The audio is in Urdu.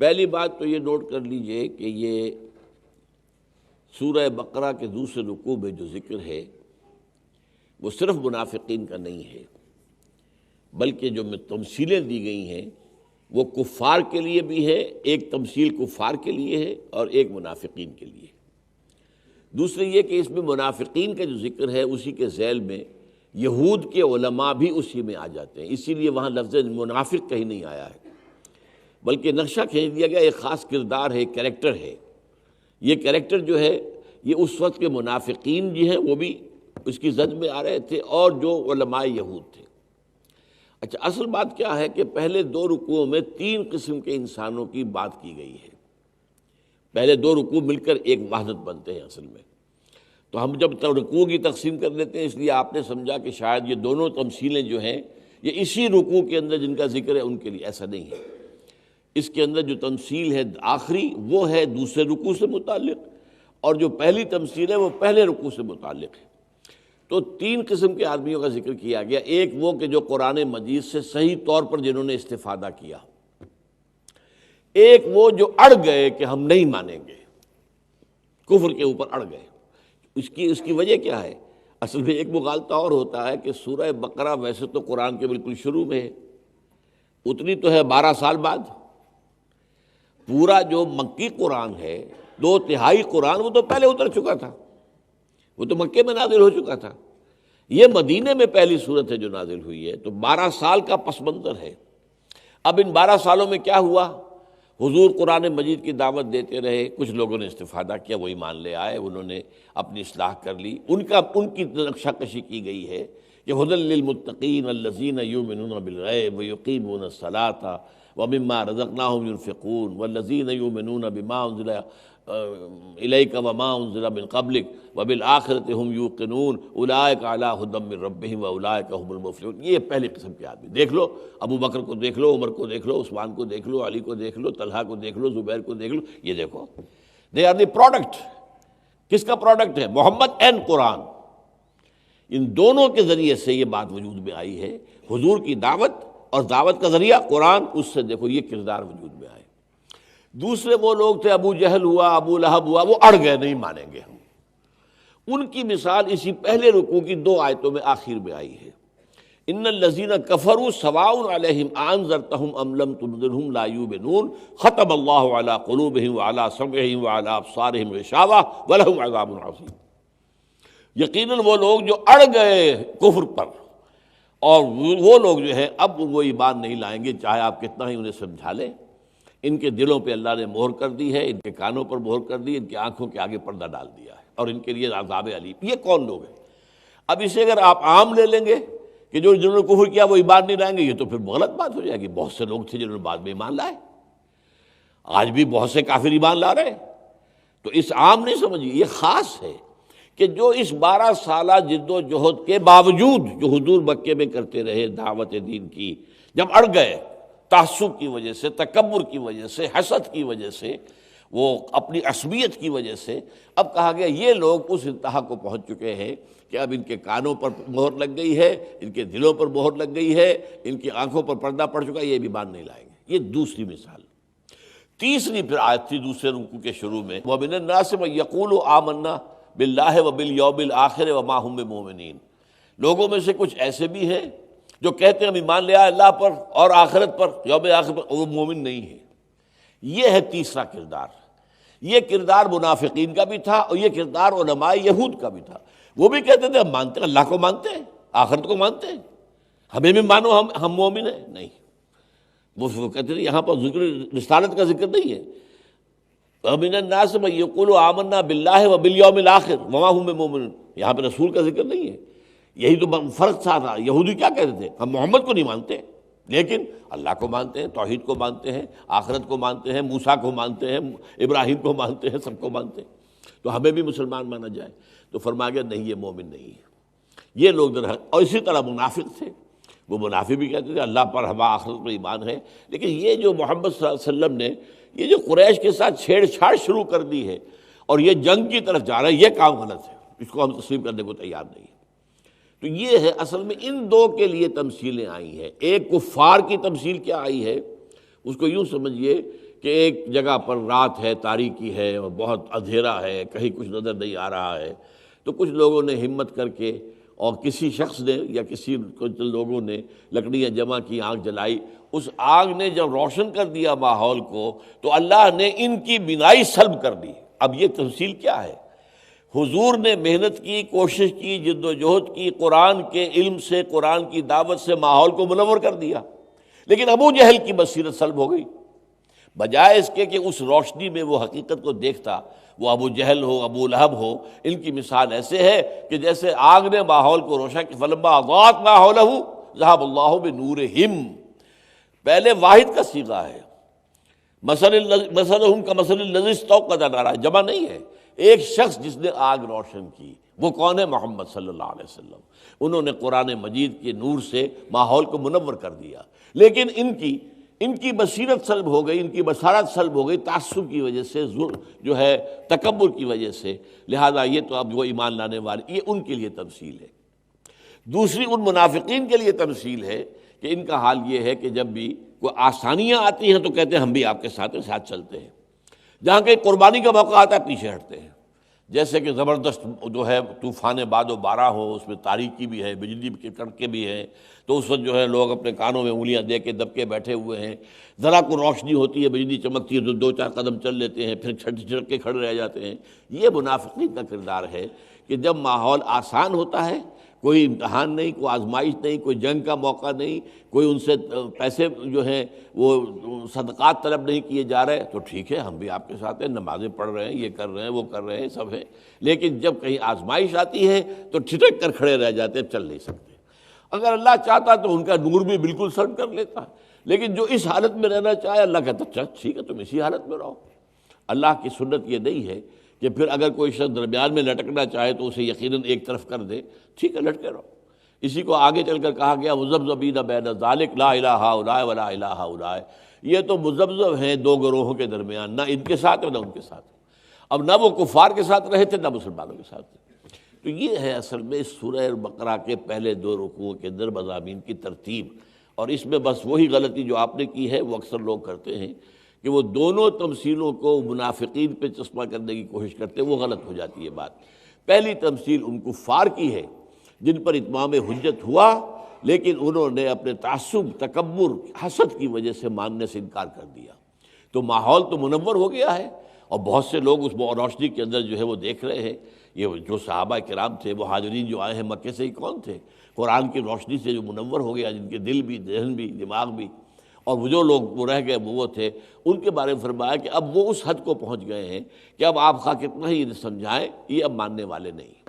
پہلی بات تو یہ نوٹ کر لیجئے کہ یہ سورہ بقرہ کے دوسرے رکوع میں جو ذکر ہے وہ صرف منافقین کا نہیں ہے، بلکہ جو تمثیلیں دی گئی ہیں وہ کفار کے لیے بھی ہے، ایک تمثیل کفار کے لیے ہے اور ایک منافقین کے لیے۔ دوسرے یہ کہ اس میں منافقین کا جو ذکر ہے اسی کے ذیل میں یہود کے علماء بھی اسی میں آ جاتے ہیں، اسی لیے وہاں لفظ منافق کہیں نہیں آیا ہے، بلکہ نقشہ کھینچ دیا گیا ایک خاص کردار ہے، ایک کریکٹر ہے۔ یہ کریکٹر جو ہے یہ اس وقت کے منافقین جو ہیں وہ بھی اس کی زد میں آ رہے تھے اور جو علماء یہود تھے۔ اچھا، اصل بات کیا ہے کہ پہلے دو رکوعوں میں تین قسم کے انسانوں کی بات کی گئی ہے۔ پہلے دو رکوع مل کر ایک وحدت بنتے ہیں اصل میں، تو ہم جب رکوع کی تقسیم کر لیتے ہیں اس لیے آپ نے سمجھا کہ شاید یہ دونوں تمثیلیں جو ہیں یہ اسی رکوع کے اندر جن کا ذکر ہے ان کے لیے، ایسا نہیں ہے۔ اس کے اندر جو تمثیل ہے آخری وہ ہے دوسرے رکوع سے متعلق، اور جو پہلی تمثیل ہے وہ پہلے رکوع سے متعلق ہے۔ تو تین قسم کے آدمیوں کا ذکر کیا گیا، ایک وہ کہ جو قرآن مجید سے صحیح طور پر جنہوں نے استفادہ کیا، ایک وہ جو اڑ گئے کہ ہم نہیں مانیں گے، کفر کے اوپر اڑ گئے۔ اس کی وجہ کیا ہے؟ اصل میں ایک مغالطہ اور ہوتا ہے کہ سورہ بقرہ ویسے تو قرآن کے بالکل شروع میں ہے، اتنی تو ہے 12 سال بعد۔ پورا جو مکی قرآن ہے 2/3 قرآن وہ تو پہلے اتر چکا تھا، وہ تو مکے میں نازل ہو چکا تھا۔ یہ مدینے میں پہلی صورت ہے جو نازل ہوئی ہے، تو 12 سال کا پس منظر ہے۔ اب ان 12 سالوں میں کیا ہوا؟ حضور قرآن مجید کی دعوت دیتے رہے، کچھ لوگوں نے استفادہ کیا، وہ ایمان لے آئے، انہوں نے اپنی اصلاح کر لی، ان کی نقشہ کشی کی گئی ہے کہ ھدی للمتقین الذین یؤمنون بالغیب ویقیمون الصلاۃ ومما رزقناہم ينفقون والذین یؤمنون بما انزل الیک وما انزل من قبلک وبالآخرۃ ھم یوقنون اولئک علی ھدی من ربہم واولئک ھم المفلحون۔ یہ پہلے قسم کے آدمی، دیکھ لو ابو بکر کو دیکھ لو، عمر کو دیکھ لو، عثمان کو دیکھ لو، علی کو دیکھ لو، طلحہ کو دیکھ لو، زبیر کو دیکھ لو، یہ دیکھو دے آر دی پروڈکٹ۔ کس کا پروڈکٹ ہے؟ محمد اینڈ قرآن۔ ان دونوں کے ذریعے سے یہ بات وجود میں آئی ہے، حضور کی دعوت اور دعوت کا ذریعہ قرآن، اس سے دیکھو یہ کردار وجود میں آئے۔ دوسرے وہ لوگ تھے، ابو جہل ہوا، ابو لہب ہوا، وہ اڑ گئے، نہیں مانیں گے ہم۔ ان کی مثال اسی پہلے رکوع کی 2 آیتوں میں آخر میں آئی ہے، ان الذین کفروا سواء علیہم انذرتہم ام لم تنذرہم لا یؤمنون ختم اللہ علی قلوبہم وعلی سمعہم وعلی ابصارہم غشاوہ ولہم عذاب عظیم۔ یقیناً وہ لوگ جو اڑ گئے کفر پر، اور وہ لوگ جو ہے اب وہ ایمان نہیں لائیں گے چاہے آپ کتنا ہی انہیں سمجھا لیں۔ ان کے دلوں پہ اللہ نے مہر کر دی ہے، ان کے کانوں پر مہر کر دی، ان کی آنکھوں کے آگے پردہ ڈال دیا ہے، اور ان کے لیے عذاب علیم۔ یہ کون لوگ ہیں؟ اب اسے اگر آپ عام لے لیں گے کہ جنہوں نے کفر کیا وہ ایمان نہیں لائیں گے، یہ تو پھر غلط بات ہو جائے گی۔ بہت سے لوگ تھے جنہوں نے بعد میں ایمان لائے، آج بھی بہت سے کافر ایمان لا رہے ہیں۔ تو اس عام نہیں سمجھیے، یہ خاص ہے کہ جو اس 12 سالہ جد و جہد کے باوجود جو حضور مکے میں کرتے رہے دعوت دین کی، جب اڑ گئے تعصب کی وجہ سے، تکبر کی وجہ سے، حسد کی وجہ سے، وہ اپنی عصبیت کی وجہ سے، اب کہا گیا یہ لوگ اس انتہا کو پہنچ چکے ہیں کہ اب ان کے کانوں پر مہر لگ گئی ہے، ان کے دلوں پر مہر لگ گئی ہے، ان کی آنکھوں پر پردہ پڑ چکا ہے، یہ بھی ایمان نہیں لائیں گے۔ یہ دوسری مثال۔ تیسری پھر آیت تھی دوسرے رکوع کے شروع میں، وَمِنَ النَّاسِ مَن يَقُولُ آمَنَّا بِاللَّهِ وَبِالْيَوْمِ الْآخِرِ وَمَا هُم بِمُؤْمِنِينَ۔ لوگوں میں سے کچھ ایسے بھی ہیں جو کہتے ہیں ہم ایمان لے آئے اللہ پر اور آخرت پر، یوم آخر پر، وہ مومن نہیں ہے۔ یہ ہے تیسرا کردار۔ یہ کردار منافقین کا بھی تھا اور یہ کردار علماء یہود کا بھی تھا۔ وہ بھی کہتے تھے ہم مانتے ہیں، اللہ کو مانتے ہیں، آخرت کو مانتے ہیں، ہمیں بھی مانو، ہم مومن ہیں۔ نہیں، وہ کہتے تھے یہاں پر ذکر رسالت کا ذکر نہیں ہے۔ وَمِنَ النَّاسِ مَن يَقُولُ آمَنَّا بِاللَّهِ وَبِالْيَوْمِ الْآخِرِ وَمَا هُم بِمُؤْمِنِينَ۔ یہاں پہ رسول کا ذکر نہیں ہے۔ یہی تو فرق تھا۔ یہودی کیا کہتے تھے؟ ہم محمد کو نہیں مانتے لیکن اللہ کو مانتے ہیں، توحید کو مانتے ہیں، آخرت کو مانتے ہیں، موسیٰ کو مانتے ہیں، ابراہیم کو مانتے ہیں، سب کو مانتے ہیں، تو ہمیں بھی مسلمان مانا جائے۔ تو فرمایا گیا نہیں، یہ مومن نہیں ہے۔ یہ لوگ اور اسی طرح منافق تھے، وہ منافق بھی کہتے تھے اللہ پر، ہم آخرت پر ایمان ہے، لیکن یہ جو محمد صلی اللہ علیہ وسلم نے یہ جو قریش کے ساتھ چھیڑ چھاڑ شروع کر دی ہے اور یہ جنگ کی طرف جا رہا ہے، یہ کام غلط ہے، اس کو ہم تسلیم کرنے کو تیار نہیں ہیں۔ تو یہ ہے اصل میں ان دو کے لیے تمثیلیں آئی ہیں۔ ایک کفار کی تمثیل کیا آئی ہے، اس کو یوں سمجھیے کہ ایک جگہ پر رات ہے، تاریکی ہے اور بہت اندھیرا ہے، کہیں کچھ نظر نہیں آ رہا ہے، تو کچھ لوگوں نے ہمت کر کے اور کسی شخص نے یا کسی کچھ لوگوں نے لکڑیاں جمع کی، آگ جلائی. اس آگ نے جب روشن کر دیا ماحول کو تو اللہ نے ان کی بینائی سلب کر دی. اب یہ تفصیل کیا ہے؟ حضور نے محنت کی، کوشش کی، جد و جہد کی، قرآن کے علم سے، قرآن کی دعوت سے ماحول کو منور کر دیا، لیکن ابو جہل کی بصیرت سلب ہو گئی. بجائے اس کے کہ اس روشنی میں وہ حقیقت کو دیکھتا، وہ ابو جہل ہو، ابو لہب ہو، ان کی مثال ایسے ہے کہ جیسے آگ نے ماحول کو روشن کی. فلما اضاءت ما حولہ ذهب اللہ بنورہم. پہلے واحد کا صیغہ ہے، مثلہم کمثل الذی استوقد نارا، جمع نہیں ہے. ایک شخص جس نے آگ روشن کی، وہ کون ہے؟ محمد صلی اللہ علیہ وسلم. انہوں نے قرآن مجید کے نور سے ماحول کو منور کر دیا، لیکن ان کی بصیرت سلب ہو گئی، ان کی بصارت سلب ہو گئی تعصب کی وجہ سے، جو ہے تکبر کی وجہ سے. لہذا یہ تو اب وہ ایمان لانے والے، یہ ان کے لیے تمثیل ہے. دوسری ان منافقین کے لیے تمثیل ہے کہ ان کا حال یہ ہے کہ جب بھی کوئی آسانیاں آتی ہیں تو کہتے ہیں ہم بھی آپ کے ساتھ چلتے ہیں، جہاں کہیں قربانی کا موقع آتا ہے پیچھے ہٹتے ہیں. جیسے کہ زبردست جو ہے طوفان باد و بارہ ہو، اس میں تاریکی بھی ہے، بجلی کے کڑکے بھی ہیں، تو اس وقت جو ہے لوگ اپنے کانوں میں انگلیاں دے کے دب کے بیٹھے ہوئے ہیں. ذرا کو روشنی ہوتی ہے، بجلی چمکتی ہے تو دو چار قدم چل لیتے ہیں، پھر چھٹک کے کھڑے رہ جاتے ہیں. یہ منافقین کا کردار ہے کہ جب ماحول آسان ہوتا ہے، کوئی امتحان نہیں، کوئی آزمائش نہیں، کوئی جنگ کا موقع نہیں، کوئی ان سے پیسے جو ہیں وہ صدقات طلب نہیں کیے جا رہے، تو ٹھیک ہے ہم بھی آپ کے ساتھ ہیں، نمازیں پڑھ رہے ہیں، یہ کر رہے ہیں، وہ کر رہے ہیں، سب ہے. لیکن جب کہیں آزمائش آتی ہے تو ٹھٹک کر کھڑے رہ جاتے ہیں، چل نہیں سکتے. اگر اللہ چاہتا تو ان کا نور بھی بالکل سلب کر لیتا، لیکن جو اس حالت میں رہنا چاہے اللہ کہتا چل ٹھیک ہے تم اسی حالت میں رہو. اللہ کی سنت یہ نہیں ہے کہ پھر اگر کوئی شخص درمیان میں لٹکنا چاہے تو اسے یقیناً ایک طرف کر دے، ٹھیک ہے لٹکے رہو. اسی کو آگے چل کر کہا گیا مذبذبین بین ذالک لا الہ ہؤلاء ولا الہ ہؤلاء. یہ تو مذبذب ہیں دو گروہوں کے درمیان، نہ ان کے ساتھ نہ ان کے ساتھ. اب نہ وہ کفار کے ساتھ رہے تھے نہ مسلمانوں کے ساتھ تھے. تو یہ ہے اصل میں اس سورہ بقرہ کے پہلے دو رکوعوں کے اندر مضامین کی ترتیب. اور اس میں بس وہی غلطی جو آپ نے کی ہے وہ اکثر لوگ کرتے ہیں کہ وہ دونوں تمثیلوں کو منافقین پہ چشمہ کرنے کی کوشش کرتے ہیں، وہ غلط ہو جاتی ہے بات. پہلی تمثیل ان کفار کی ہے جن پر اتمام حجت ہوا، لیکن انہوں نے اپنے تعصب، تکبر، حسد کی وجہ سے ماننے سے انکار کر دیا. تو ماحول تو منور ہو گیا ہے اور بہت سے لوگ اس روشنی کے اندر جو ہے وہ دیکھ رہے ہیں. یہ جو صحابہ کرام تھے، وہ مہاجرین جو آئے ہیں مکے سے، ہی کون تھے؟ قرآن کی روشنی سے جو منور ہو گیا، جن کے دل بھی، ذہن بھی، دماغ بھی. اور وہ جو لوگ وہ رہ گئے وہ تھے، ان کے بارے میں فرمایا کہ اب وہ اس حد کو پہنچ گئے ہیں کہ اب آپ خواہ کتنا ہی سمجھائیں، یہ اب ماننے والے نہیں.